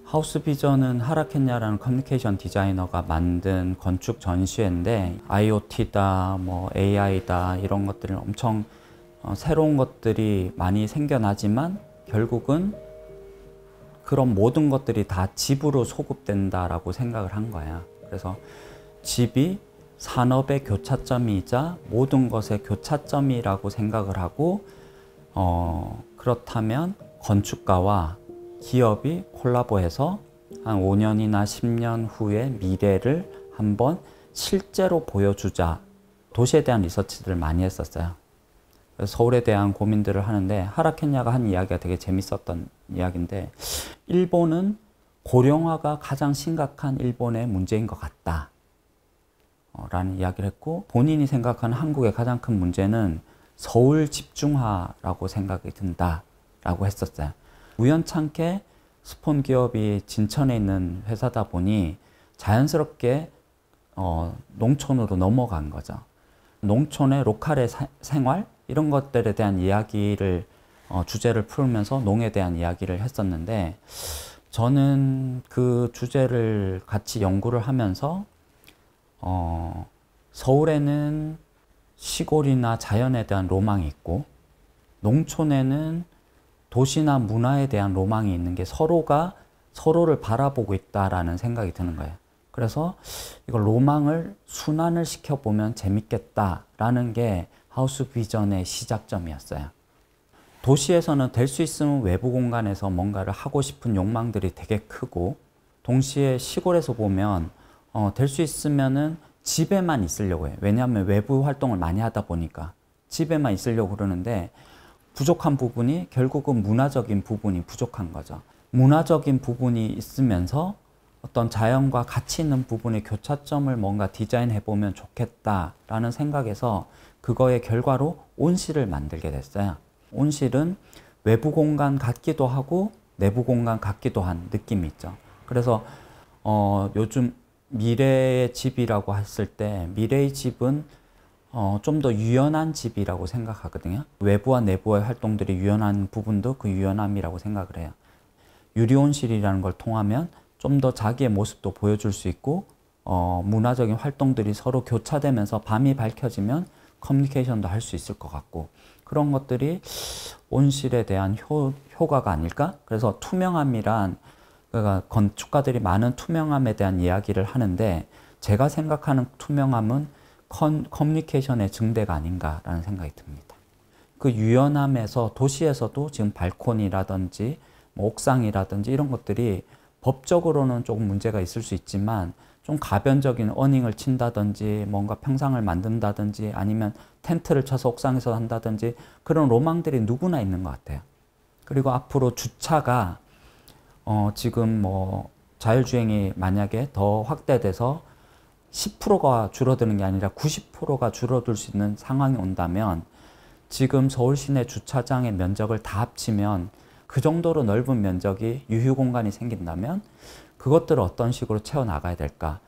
하우스 비전은 하라켄야라는 커뮤니케이션 디자이너가 만든 건축 전시회인데 IoT다, 뭐 AI다 이런 것들은 엄청 새로운 것들이 많이 생겨나지만 결국은 그런 모든 것들이 다 집으로 소급된다라고 생각을 한 거야. 그래서 집이 산업의 교차점이자 모든 것의 교차점이라고 생각을 하고 그렇다면 건축가와 기업이 콜라보해서 한 5년이나 10년 후의 미래를 한번 실제로 보여주자. 도시에 대한 리서치들을 많이 했었어요. 그래서 서울에 대한 고민들을 하는데 하라켄야가 한 이야기가 되게 재밌었던 이야기인데 일본은 고령화가 가장 심각한 일본의 문제인 것 같다 라는 이야기를 했고 본인이 생각하는 한국의 가장 큰 문제는 서울 집중화라고 생각이 든다 라고 했었어요. 우연찮게 스폰 기업이 진천에 있는 회사다 보니 자연스럽게 농촌으로 넘어간 거죠. 농촌의 로컬의 생활 이런 것들에 대한 이야기를 주제를 풀면서 농에 대한 이야기를 했었는데 저는 그 주제를 같이 연구를 하면서 서울에는 시골이나 자연에 대한 로망이 있고 농촌에는 도시나 문화에 대한 로망이 있는 게 서로가 서로를 바라보고 있다라는 생각이 드는 거예요. 그래서 이걸 로망을 순환을 시켜보면 재밌겠다라는 게 하우스 비전의 시작점이었어요. 도시에서는 될 수 있으면 외부 공간에서 뭔가를 하고 싶은 욕망들이 되게 크고 동시에 시골에서 보면 될 수 있으면은 집에만 있으려고 해요. 왜냐하면 외부 활동을 많이 하다 보니까 집에만 있으려고 그러는데 부족한 부분이 결국은 문화적인 부분이 부족한 거죠. 문화적인 부분이 있으면서 어떤 자연과 가치 있는 부분의 교차점을 뭔가 디자인해 보면 좋겠다라는 생각에서 그거의 결과로 온실을 만들게 됐어요. 온실은 외부 공간 같기도 하고 내부 공간 같기도 한 느낌이 있죠. 그래서 요즘 미래의 집이라고 했을 때 미래의 집은 좀 더 유연한 집이라고 생각하거든요. 외부와 내부의 활동들이 유연한 부분도 그 유연함이라고 생각을 해요. 유리온실이라는 걸 통하면 좀 더 자기의 모습도 보여줄 수 있고 문화적인 활동들이 서로 교차되면서 밤이 밝혀지면 커뮤니케이션도 할 수 있을 것 같고 그런 것들이 온실에 대한 효과가 아닐까? 그래서 투명함이란 그러니까 건축가들이 많은 투명함에 대한 이야기를 하는데 제가 생각하는 투명함은 커뮤니케이션의 증대가 아닌가라는 생각이 듭니다. 그 유연함에서 도시에서도 지금 발코니라든지 뭐 옥상이라든지 이런 것들이 법적으로는 조금 문제가 있을 수 있지만 좀 가변적인 어닝을 친다든지 뭔가 평상을 만든다든지 아니면 텐트를 쳐서 옥상에서 한다든지 그런 로망들이 누구나 있는 것 같아요. 그리고 앞으로 주차가 지금 뭐 자율주행이 만약에 더 확대돼서 10%가 줄어드는 게 아니라 90%가 줄어들 수 있는 상황이 온다면 지금 서울 시내 주차장의 면적을 다 합치면 그 정도로 넓은 면적이 유휴 공간이 생긴다면 그것들을 어떤 식으로 채워나가야 될까?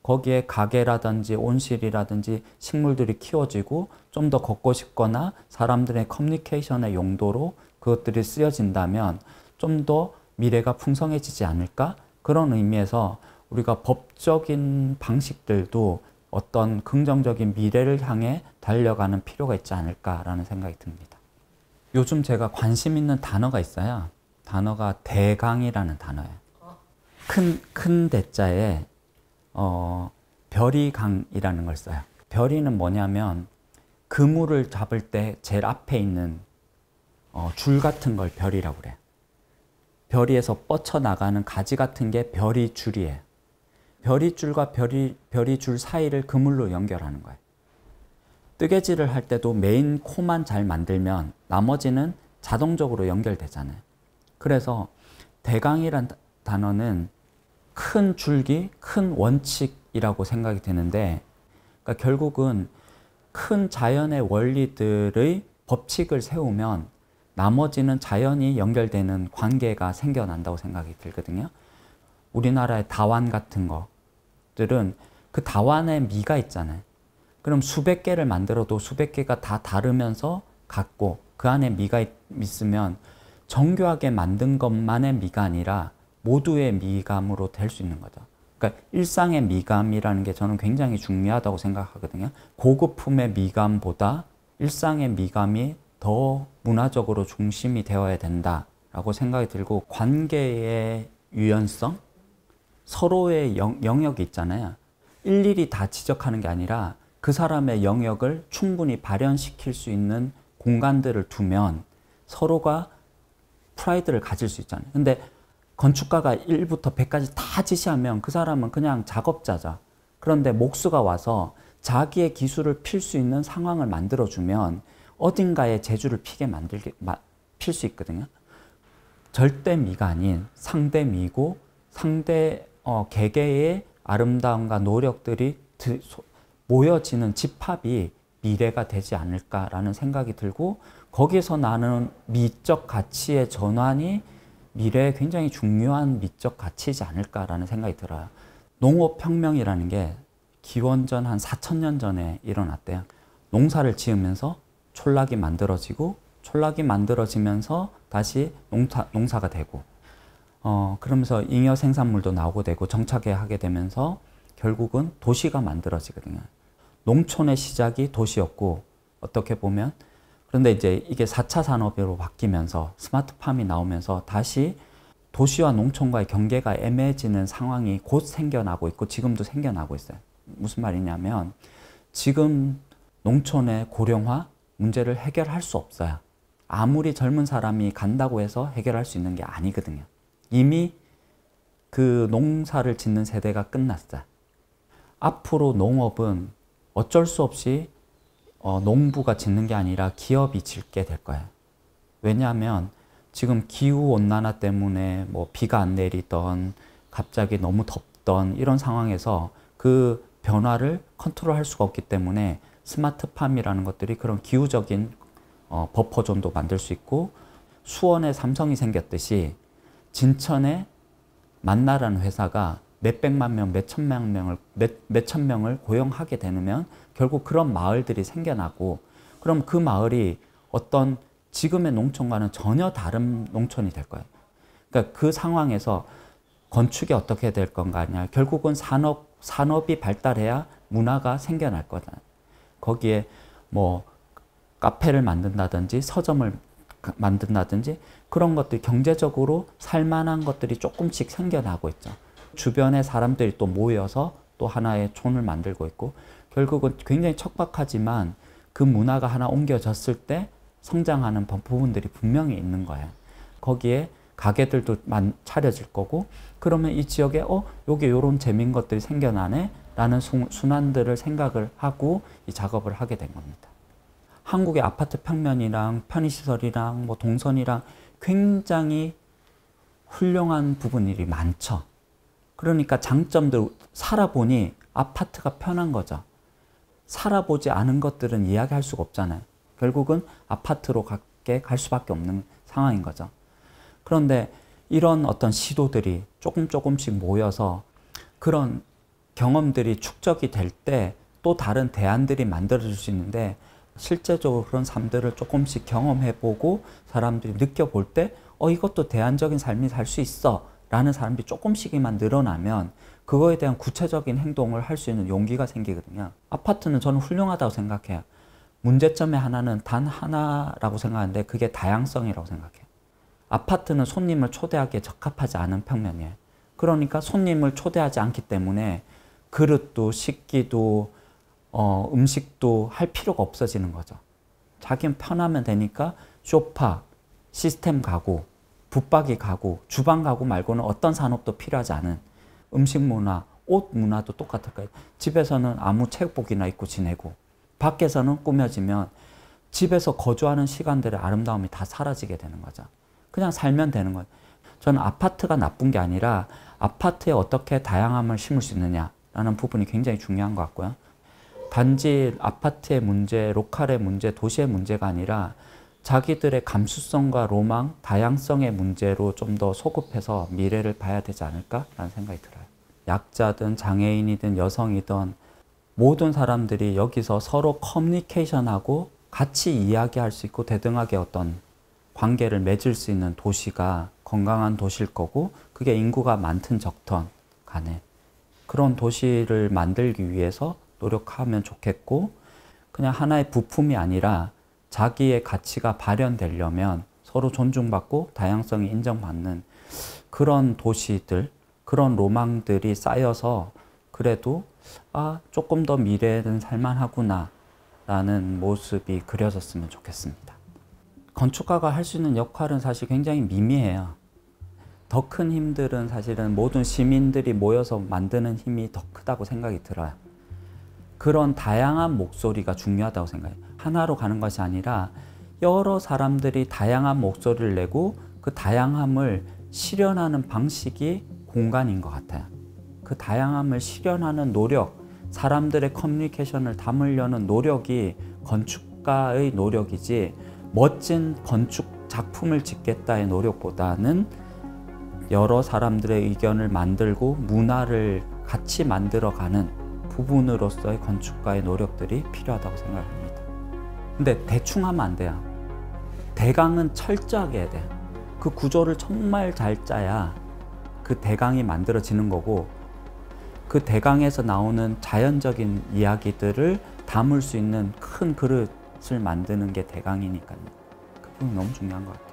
거기에 가게라든지 온실이라든지 식물들이 키워지고 좀 더 걷고 싶거나 사람들의 커뮤니케이션의 용도로 그것들이 쓰여진다면 좀 더 미래가 풍성해지지 않을까? 그런 의미에서 우리가 법적인 방식들도 어떤 긍정적인 미래를 향해 달려가는 필요가 있지 않을까라는 생각이 듭니다. 요즘 제가 관심 있는 단어가 있어요. 단어가 대강이라는 단어예요. 큰 대자에 별이강이라는 걸 써요. 별이는 뭐냐면 그물을 잡을 때 제일 앞에 있는 줄 같은 걸 별이라고 그래요. 별이에서 뻗쳐나가는 가지 같은 게 별이 줄이에요. 별이 줄과 별이 줄 사이를 그물로 연결하는 거예요. 뜨개질을 할 때도 메인 코만 잘 만들면 나머지는 자동적으로 연결되잖아요. 그래서 대강이란 단어는 큰 줄기, 큰 원칙이라고 생각이 되는데 그러니까 결국은 큰 자연의 원리들의 법칙을 세우면 나머지는 자연히 연결되는 관계가 생겨난다고 생각이 들거든요. 우리나라의 다완 같은 것들은 그 다완의 미가 있잖아요. 그럼 수백 개를 만들어도 수백 개가 다 다르면서 같고 그 안에 미가 있으면 정교하게 만든 것만의 미가 아니라 모두의 미감으로 될 수 있는 거죠. 그러니까 일상의 미감이라는 게 저는 굉장히 중요하다고 생각하거든요. 고급품의 미감보다 일상의 미감이 더 문화적으로 중심이 되어야 된다라고 생각이 들고, 관계의 유연성, 서로의 영역이 있잖아요. 일일이 다 지적하는 게 아니라 그 사람의 영역을 충분히 발현시킬 수 있는 공간들을 두면 서로가 프라이드를 가질 수 있잖아요. 근데 건축가가 1부터 100까지 다 지시하면 그 사람은 그냥 작업자죠. 그런데 목수가 와서 자기의 기술을 필 수 있는 상황을 만들어주면 어딘가에 재주를 필 수 있거든요. 절대 미가 아닌 상대 미고, 상대 개개의 아름다움과 노력들이 모여지는 집합이 미래가 되지 않을까라는 생각이 들고, 거기서 나는 미적 가치의 전환이 미래에 굉장히 중요한 미적 가치이지 않을까라는 생각이 들어요. 농업혁명이라는 게 기원전 한 4,000년 전에 일어났대요. 농사를 지으면서 촌락이 만들어지고, 촌락이 만들어지면서 다시 농사가 되고, 그러면서 잉여 생산물도 나오고 되고 정착해 하게 되면서 결국은 도시가 만들어지거든요. 농촌의 시작이 도시였고, 어떻게 보면, 그런데 이제 이게 4차 산업으로 바뀌면서 스마트팜이 나오면서 다시 도시와 농촌과의 경계가 애매해지는 상황이 곧 생겨나고 있고, 지금도 생겨나고 있어요. 무슨 말이냐면, 지금 농촌의 고령화 문제를 해결할 수 없어요. 아무리 젊은 사람이 간다고 해서 해결할 수 있는 게 아니거든요. 이미 그 농사를 짓는 세대가 끝났어요. 앞으로 농업은 어쩔 수 없이 농부가 짓는 게 아니라 기업이 짓게 될 거예요. 왜냐하면 지금 기후온난화 때문에 뭐 비가 안 내리던, 갑자기 너무 덥던 이런 상황에서 그 변화를 컨트롤할 수가 없기 때문에 스마트팜이라는 것들이 그런 기후적인 버퍼존도 만들 수 있고, 수원에 삼성이 생겼듯이 진천에 만나라는 회사가 몇백만 명, 몇천 명을 고용하게 되면 결국 그런 마을들이 생겨나고, 그럼 그 마을이 어떤 지금의 농촌과는 전혀 다른 농촌이 될 거예요. 그러니까 그 상황에서 건축이 어떻게 될 건가 하냐, 결국은 산업이 발달해야 문화가 생겨날 거다. 거기에 뭐 카페를 만든다든지 서점을 만든다든지 그런 것들이 경제적으로 살만한 것들이 조금씩 생겨나고 있죠. 주변에 사람들이 또 모여서 또 하나의 촌을 만들고 있고, 결국은 굉장히 척박하지만 그 문화가 하나 옮겨졌을 때 성장하는 부분들이 분명히 있는 거예요. 거기에 가게들도 차려질 거고, 그러면 이 지역에 여기 이런 재미있는 것들이 생겨나네 라는 순환들을 생각을 하고 이 작업을 하게 된 겁니다. 한국의 아파트 평면이랑 편의시설이랑 뭐 동선이랑 굉장히 훌륭한 부분들이 많죠. 그러니까 장점들, 살아보니 아파트가 편한 거죠. 살아보지 않은 것들은 이야기할 수가 없잖아요. 결국은 아파트로 갈 수밖에 없는 상황인 거죠. 그런데 이런 어떤 시도들이 조금씩 모여서 그런 경험들이 축적이 될 때 또 다른 대안들이 만들어질 수 있는데, 실제적으로 그런 삶들을 조금씩 경험해보고 사람들이 느껴볼 때 이것도 대안적인 삶이 살 수 있어 라는 사람들이 조금씩만 늘어나면 그거에 대한 구체적인 행동을 할 수 있는 용기가 생기거든요. 아파트는 저는 훌륭하다고 생각해요. 문제점의 하나는 단 하나라고 생각하는데 그게 다양성이라고 생각해요. 아파트는 손님을 초대하기에 적합하지 않은 평면이에요. 그러니까 손님을 초대하지 않기 때문에 그릇도 식기도 음식도 할 필요가 없어지는 거죠. 자기는 편하면 되니까 소파, 시스템 가구, 붙박이 가구, 주방 가구 말고는 어떤 산업도 필요하지 않은 음식 문화, 옷 문화도 똑같을 거예요. 집에서는 아무 체육복이나 입고 지내고, 밖에서는 꾸며지면 집에서 거주하는 시간들의 아름다움이 다 사라지게 되는 거죠. 그냥 살면 되는 거예요. 저는 아파트가 나쁜 게 아니라 아파트에 어떻게 다양함을 심을 수 있느냐라는 부분이 굉장히 중요한 것 같고요. 단지 아파트의 문제, 로컬의 문제, 도시의 문제가 아니라 자기들의 감수성과 로망, 다양성의 문제로 좀 더 소급해서 미래를 봐야 되지 않을까라는 생각이 들어요. 약자든 장애인이든 여성이든 모든 사람들이 여기서 서로 커뮤니케이션하고 같이 이야기할 수 있고 대등하게 어떤 관계를 맺을 수 있는 도시가 건강한 도시일 거고, 그게 인구가 많든 적든 간에 그런 도시를 만들기 위해서 노력하면 좋겠고, 그냥 하나의 부품이 아니라 자기의 가치가 발현되려면 서로 존중받고 다양성이 인정받는 그런 도시들, 그런 로망들이 쌓여서 그래도 조금 더 미래는 살만하구나 라는 모습이 그려졌으면 좋겠습니다. 건축가가 할 수 있는 역할은 사실 굉장히 미미해요. 더 큰 힘들은 사실은 모든 시민들이 모여서 만드는 힘이 더 크다고 생각이 들어요. 그런 다양한 목소리가 중요하다고 생각해요. 하나로 가는 것이 아니라 여러 사람들이 다양한 목소리를 내고 그 다양함을 실현하는 방식이 공간인 것 같아요. 그 다양함을 실현하는 노력, 사람들의 커뮤니케이션을 담으려는 노력이 건축가의 노력이지, 멋진 건축 작품을 짓겠다의 노력보다는 여러 사람들의 의견을 만들고 문화를 같이 만들어가는 부분으로서의 건축가의 노력들이 필요하다고 생각합니다. 근데 대충 하면 안 돼요. 대강은 철저하게 해야 돼요. 그 구조를 정말 잘 짜야 그 대강이 만들어지는 거고, 그 대강에서 나오는 자연적인 이야기들을 담을 수 있는 큰 그릇을 만드는 게 대강이니까요. 그 부분이 너무 중요한 것 같아요.